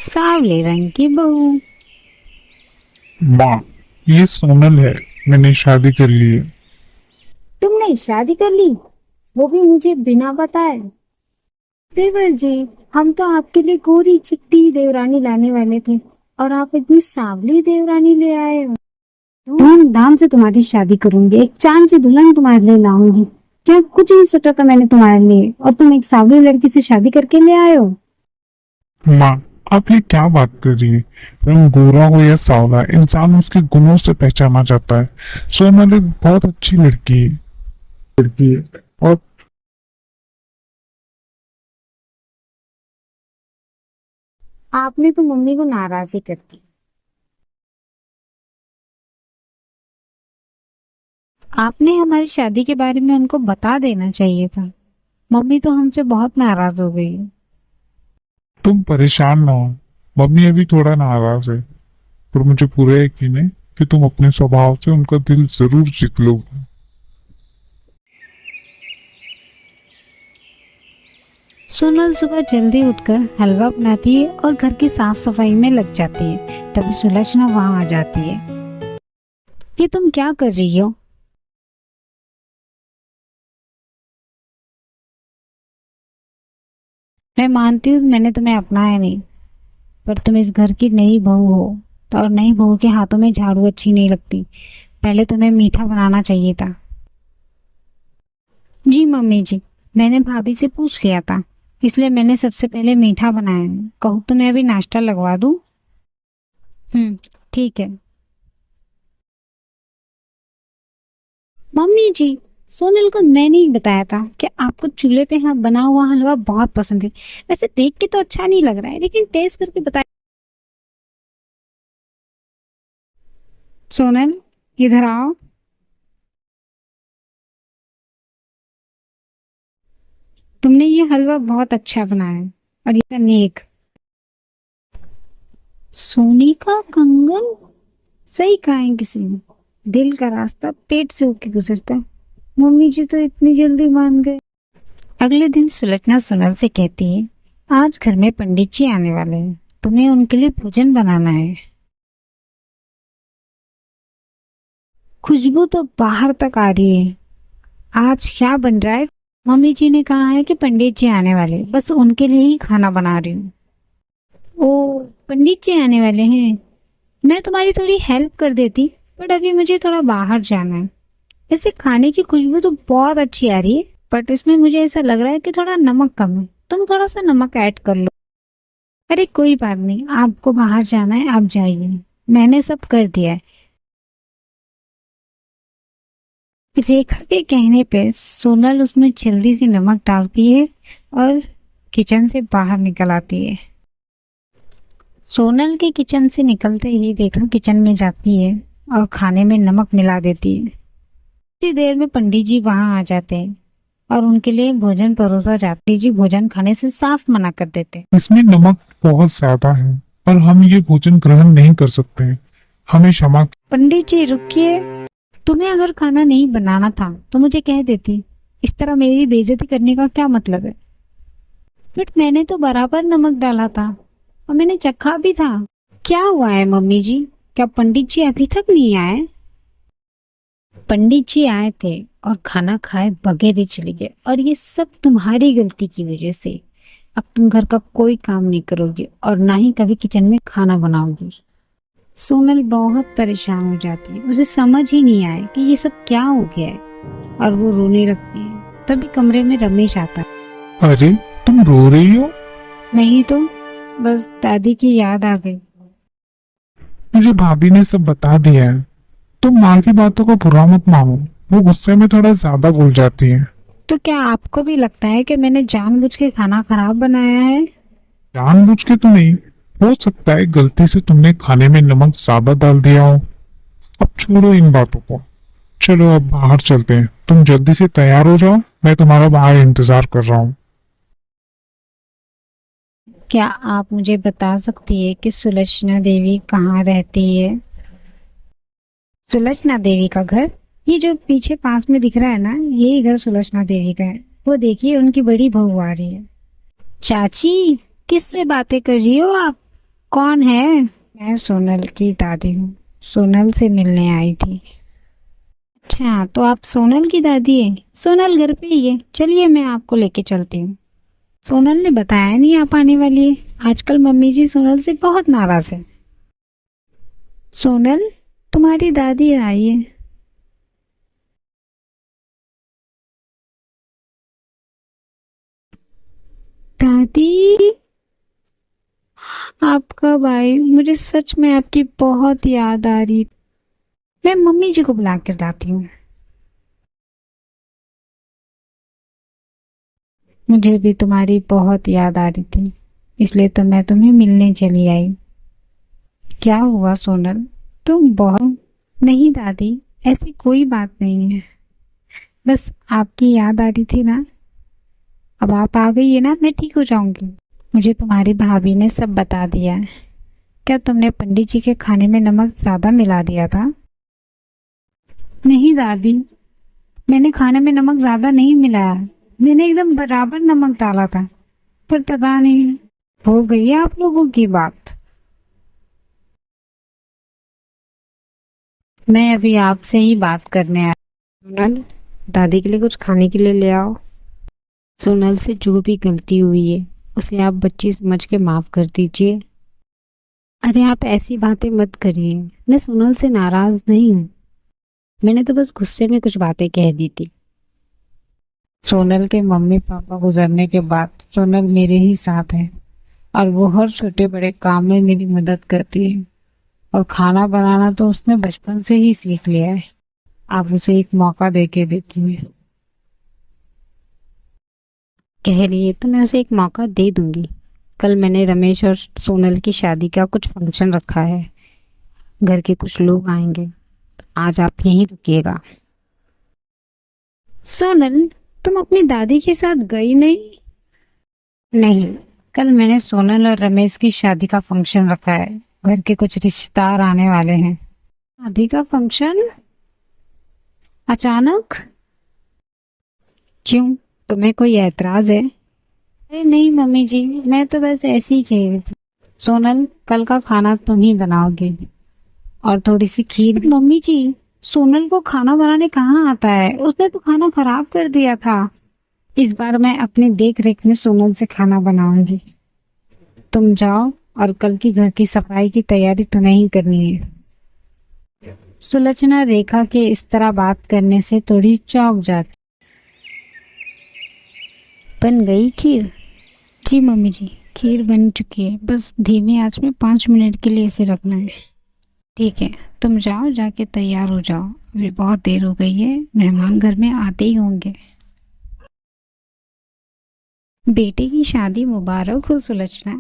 सांवले रंग की बहू। माँ, ये सोनल है। मैंने शादी कर ली है। तुमने शादी कर ली? वो भी मुझे बिना बताए? देवर जी, हम तो आपके लिए गोरी चिट्टी देवरानी लाने वाले थे और आप इतनी सांवली देवरानी ले आए हो। धूमधाम से तुम्हारी शादी करूंगी, एक चांद सी दुल्हन तुम्हारे लिए लाऊंगी। क्या कुछ नहीं सोचा था मैंने तुम्हारे लिए, और तुम एक सांवली लड़की से शादी करके ले आए हो। माँ, आप ये क्या बात कर रही है? रंग गोरा हो या सांवला, इंसान उसके गुणों से पहचाना जाता है। सोनल एक बहुत अच्छी लड़की है। और आपने तो मम्मी को नाराज ही कर दी। आपने हमारी शादी के बारे में उनको बता देना चाहिए था। मम्मी तो हमसे बहुत नाराज हो गई है। तुम परेशान ना हो। मम्मी अभी थोड़ा नाराज है, पर मुझे पूरा यकीन है कि तुम अपने स्वभाव से उनका दिल जरूर जीत लोगे। सोनल सुबह जल्दी उठकर हलवा बनाती है और घर की साफ सफाई में लग जाती है। तभी सुलक्षणा वहां आ जाती है। ये तुम क्या कर रही हो? मैं मानती हूँ मैंने तुम्हें अपनाया नहीं, पर तुम इस घर की नई बहू हो, तो और नई बहू के हाथों में झाड़ू अच्छी नहीं लगती। पहले तुम्हें मीठा बनाना चाहिए था। जी मम्मी जी, मैंने भाभी से पूछ लिया था, इसलिए मैंने सबसे पहले मीठा बनाया है। कहूँ तो मैं अभी नाश्ता लगवा दूँ? ठीक है। मम्मी जी, सोनल को मैंने ही बताया था कि आपको चूल्हे पे हाँ बना हुआ हलवा बहुत पसंद है। वैसे देख के तो अच्छा नहीं लग रहा है, लेकिन टेस्ट करके बताया। सोनल, इधर आओ। तुमने ये हलवा बहुत अच्छा बनाया है, और ये नेक। सोने का कंगन? सही कहा है किसी ने। दिल का रास्ता पेट से होके गुजरता है। मम्मी जी तो इतनी जल्दी मान गए। अगले दिन सुलक्षणा सोनल से कहती है, आज घर में पंडित जी आने वाले हैं, तुम्हें उनके लिए भोजन बनाना है। खुशबू तो बाहर तक आ रही है। आज क्या बन रहा है? मम्मी जी ने कहा है कि पंडित जी आने वाले हैं, बस उनके लिए ही खाना बना रही हूँ। ओ, पंडित जी आने वाले हैं। मैं तुम्हारी थोड़ी हेल्प कर देती, बट अभी मुझे थोड़ा बाहर जाना है। वैसे खाने की खुशबू तो बहुत अच्छी आ रही है, बट इसमें मुझे ऐसा लग रहा है कि थोड़ा नमक कम है। तुम थोड़ा सा नमक ऐड कर लो। अरे कोई बात नहीं, आपको बाहर जाना है, आप जाइए। मैंने सब कर दिया है। रेखा के कहने पे सोनल उसमें जल्दी से नमक डालती है और किचन से बाहर निकल आती है। सोनल के किचन से निकलते ही रेखा किचन में जाती है और खाने में नमक मिला देती है। कुछ देर में पंडित जी वहां आ जाते हैं और उनके लिए भोजन परोसा जाता है। जी भोजन खाने से साफ मना कर देते हैं। इसमें नमक बहुत ज्यादा है और हम ये भोजन ग्रहण नहीं कर सकते। हमें क्षमा। पंडित जी रुकिए, तुम्हें अगर खाना नहीं बनाना था तो मुझे कह देती। इस तरह मेरी बेइज्जती करने का क्या मतलब है? बट मैंने तो बराबर नमक डाला था और मैंने चखा भी था। क्या हुआ है मम्मी जी? क्या पंडित जी अभी तक नहीं आए? पंडित जी आए थे और खाना खाए बगैर ही चले गए, और ये सब तुम्हारी गलती की वजह से। अब तुम घर का कोई काम नहीं करोगी और ना ही कभी किचन में खाना बनाओगी। सोनल बहुत परेशान हो जाती है। उसे समझ ही नहीं आए कि ये सब क्या हो गया है, और वो रोने लगती है। तभी कमरे में रमेश आता है। अरे, तुम रो रही हो? नहीं तो, बस दादी की याद आ गई। मुझे भाभी ने सब बता दिया है। तुम माँ की बातों को बुरा मत मानो। वो गुस्से में थोड़ा ज्यादा बोल जाती है। तो क्या आपको भी लगता है कि मैंने जानबूझ के खाना खराब बनाया है? जानबूझ के तो नहीं। हो सकता है गलती से तुमने खाने में नमक ज्यादा डाल दिया हो। अब छोड़ो इन बातों को। चलो अब बाहर चलते हैं। तुम जल्दी से तैयार हो जाओ, मैं तुम्हारा बाहर इंतजार कर रहा हूँ। क्या आप मुझे बता सकती है कि सुलक्षणा देवी कहाँ रहती है? सुलक्षणा देवी का घर, ये जो पीछे पास में दिख रहा है ना, यही घर सुलक्षणा देवी का है। वो देखिए, उनकी बड़ी बहू आ रही है। चाची, किससे बातें कर रही हो आप? कौन है? मैं सोनल की दादी हूँ। सोनल से मिलने आई थी। अच्छा, तो आप सोनल की दादी हैं? सोनल घर पे ही है, चलिए मैं आपको लेके चलती हूँ। सोनल ने बताया नहीं आप आने वाली है। आजकल मम्मी जी सोनल से बहुत नाराज है। सोनल, तुम्हारी दादी आई है। दादी, आप कब आई? मुझे सच में आपकी बहुत याद आ रही। मैं मम्मी जी को बुला कर लाती हूँ। मुझे भी तुम्हारी बहुत याद आ रही थी, इसलिए तो मैं तुम्हें मिलने चली आई। क्या हुआ सोनल? तुम बहुत... नहीं दादी, ऐसी कोई बात नहीं है। बस आपकी याद आ रही थी ना। अब आप आ गई है ना, मैं ठीक हो जाऊंगी। मुझे तुम्हारी भाभी ने सब बता दिया है। क्या तुमने पंडित जी के खाने में नमक ज्यादा मिला दिया था? नहीं दादी, मैंने खाने में नमक ज्यादा नहीं मिलाया। मैंने एकदम बराबर नमक डाला था। पर पता नहीं, हो गई है आप लोगों की बात। मैं अभी आपसे ही बात करने आया। सोनल, दादी के लिए कुछ खाने के लिए ले आओ। सोनल से जो भी गलती हुई है उसे आप बच्ची समझ के माफ कर दीजिए। अरे आप ऐसी बातें मत करिए। मैं सोनल से नाराज नहीं हूँ। मैंने तो बस गुस्से में कुछ बातें कह दी थी। सोनल के मम्मी पापा गुजरने के बाद सोनल मेरे ही साथ है और वो हर छोटे बड़े काम में मेरी मदद करती है। और खाना बनाना तो उसने बचपन से ही सीख लिया है। आप उसे एक मौका दे के देखिए। कह रही है तो मैं उसे एक मौका दे दूंगी। कल मैंने रमेश और सोनल की शादी का कुछ फंक्शन रखा है। घर के कुछ लोग आएंगे। आज आप यहीं रुकिएगा। सोनल, तुम अपनी दादी के साथ गई नहीं? नहीं, कल मैंने सोनल और रमेश की शादी का फंक्शन रखा है। घर के कुछ रिश्तेदार आने वाले हैं। शादी का फंक्शन? अचानक? क्यों, तुम्हें कोई ऐतराज है? अरे नहीं मम्मी जी, मैं तो बस ऐसे ही कह रही थी। सोनल, कल का खाना तुम ही बनाओगे और थोड़ी सी खीर। मम्मी जी, सोनल को खाना बनाने कहाँ आता है? उसने तो खाना खराब कर दिया था। इस बार मैं अपनी देख रेख में सोनल से खाना बनाऊंगी। तुम जाओ और कल की घर की सफाई की तैयारी तुम्हें ही करनी है। सुलोचना रेखा के इस तरह बात करने से थोड़ी चौंक जाती। बन गई खीर? जी मम्मी जी, खीर बन चुकी है। बस धीमी आंच में 5 मिनट के लिए इसे रखना है। ठीक है, तुम जाओ, जाके तैयार हो जाओ। अभी बहुत देर हो गई है, मेहमान घर में आते ही होंगे। बेटे की शादी मुबारक हो सुलोचना।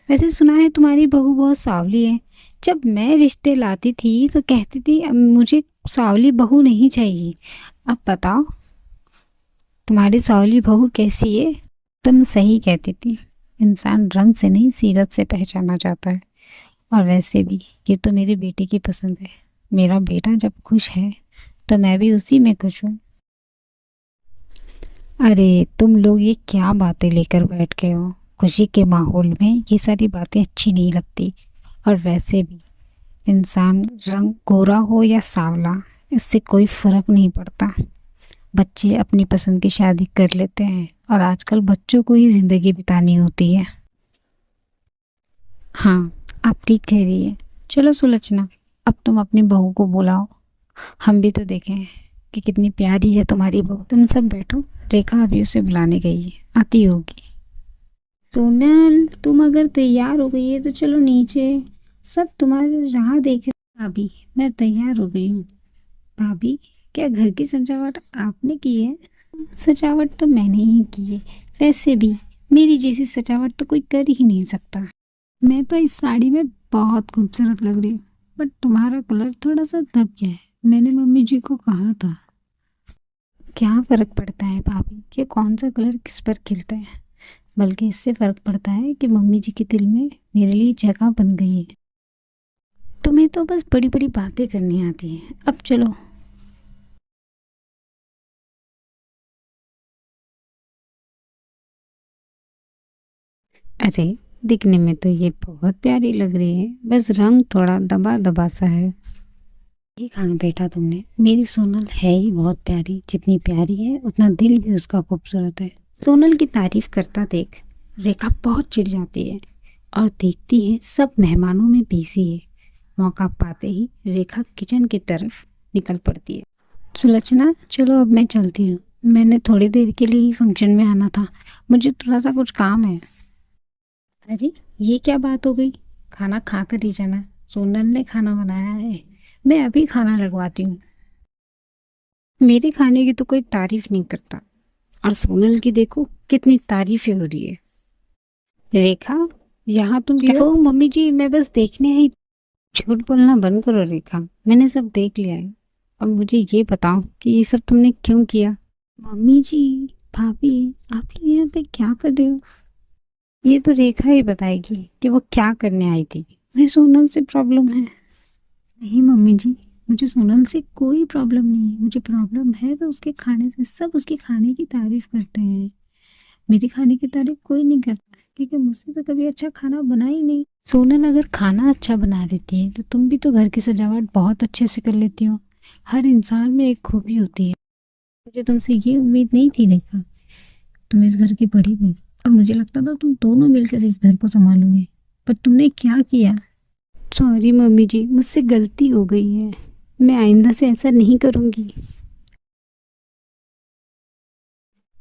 वैसे सुना है तुम्हारी बहू बहुत सांवली है। जब मैं रिश्ते लाती थी तो कहती थी "अब मुझे सांवली बहू नहीं चाहिए"। अब बताओ, तुम्हारी सांवली बहू कैसी है? तुम सही कहती थी। इंसान रंग से नहीं, सीरत से पहचाना जाता है। और वैसे भी ये तो मेरे बेटे की पसंद है। मेरा बेटा जब खुश है तो मैं भी उसी में खुश हूँ। अरे तुम लोग ये क्या बातें लेकर बैठ गए हो? खुशी के माहौल में ये सारी बातें अच्छी नहीं लगती। और वैसे भी इंसान रंग गोरा हो या सांवला, इससे कोई फर्क नहीं पड़ता। बच्चे अपनी पसंद की शादी कर लेते हैं और आजकल बच्चों को ही जिंदगी बितानी होती है। हाँ, आप ठीक कह रही है। चलो सुलोचना, अब तुम अपनी बहू को बुलाओ। हम भी तो देखें कि कितनी प्यारी है तुम्हारी बहू। तुम सब बैठो, रेखा अभी उसे बुलाने गई है, आती होगी। सोनल, तुम अगर तैयार हो गई है तो चलो नीचे। सब तुम्हारी राह देख रहे। भाभी, मैं तैयार हो गई हूँ। भाभी, क्या घर की सजावट आपने की है? सजावट तो मैंने ही की है। वैसे भी मेरी जैसी सजावट तो कोई कर ही नहीं सकता। मैं तो इस साड़ी में बहुत खूबसूरत लग रही हूँ। बट तुम्हारा कलर थोड़ा सा दब गया है। मैंने मम्मी जी को कहा था। क्या फर्क पड़ता है भाभी कि कौन सा कलर किस पर खिलता है? बल्कि इससे फर्क पड़ता है कि मम्मी जी के दिल में मेरे लिए जगह बन गई है। तुम्हें तो बस बड़ी बड़ी बातें करनी आती हैं। अब चलो। अरे दिखने में तो ये बहुत प्यारी लग रही है, बस रंग थोड़ा दबा दबा सा है। ये कहाँ बेटा तुमने? मेरी सोनल है ही बहुत प्यारी, जितनी प्यारी है उतना दिल भी उसका खूबसूरत है। सोनल की तारीफ करता देख रेखा बहुत चिढ़ जाती है और देखती है सब मेहमानों में बिजी है। मौका पाते ही रेखा किचन की तरफ निकल पड़ती है। सुलक्षणा चलो अब मैं चलती हूँ, मैंने थोड़ी देर के लिए ही फंक्शन में आना था, मुझे थोड़ा सा कुछ काम है। अरे ये क्या बात हो गई, खाना खा कर ही जाना, सोनल ने खाना बनाया है, मैं अभी खाना लगवाती हूँ। मेरे खाने की तो कोई तारीफ नहीं करता और सोनल की देखो कितनी तारीफें हो रही है। रेखा यहाँ तुम क्या? ओ मम्मी जी मैं बस देखने आई। झूठ बोलना बंद करो रेखा, मैंने सब देख लिया है। अब मुझे ये बताओ कि ये सब तुमने क्यों किया? मम्मी जी, भाभी, आप लोग यहाँ पे क्या कर रहे हो? ये तो रेखा ही बताएगी कि वो क्या करने आई थी। मैं सोनल से प्रॉब्लम है। नहीं मम्मी जी, मुझे सोनल से कोई प्रॉब्लम नहीं है। मुझे प्रॉब्लम है तो उसके खाने से। सब उसके खाने की तारीफ करते हैं, मेरे खाने की तारीफ कोई नहीं करता क्योंकि मुझसे तो कभी अच्छा खाना बना ही नहीं। सोनल अगर खाना अच्छा बना देती है तो तुम भी तो घर की सजावट बहुत अच्छे से कर लेती हो। हर इंसान में एक खूबी होती है। मुझे तुमसे ये उम्मीद नहीं थी रेखा, तुम इस घर की बड़ी बहू, और मुझे लगता था तुम दोनों मिलकर इस घर को संभालोगे, पर तुमने क्या किया? सॉरी मम्मी जी, मुझसे गलती हो गई है, मैं आइंदा से ऐसा नहीं करूँगी।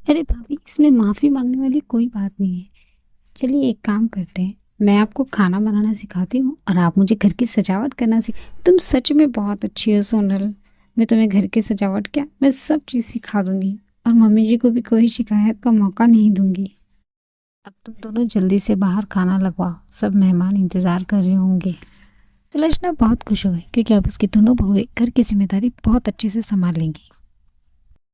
अरे भाभी इसमें माफ़ी मांगने वाली कोई बात नहीं है। चलिए एक काम करते हैं, मैं आपको खाना बनाना सिखाती हूँ और आप मुझे घर की सजावट करना तुम सच में बहुत अच्छी हो सोनल, मैं तुम्हें घर की सजावट क्या मैं सब चीज़ सिखा दूँगी और मम्मी जी को भी कोई शिकायत का मौका नहीं दूँगी। अब तुम दोनों जल्दी से बाहर खाना लगवाओ, सब मेहमान इंतज़ार कर रहे होंगे। सुलक्षणा बहुत खुश हो गई क्योंकि अब उसकी दोनों बहुएं घर की जिम्मेदारी बहुत अच्छे से संभाल लेंगी।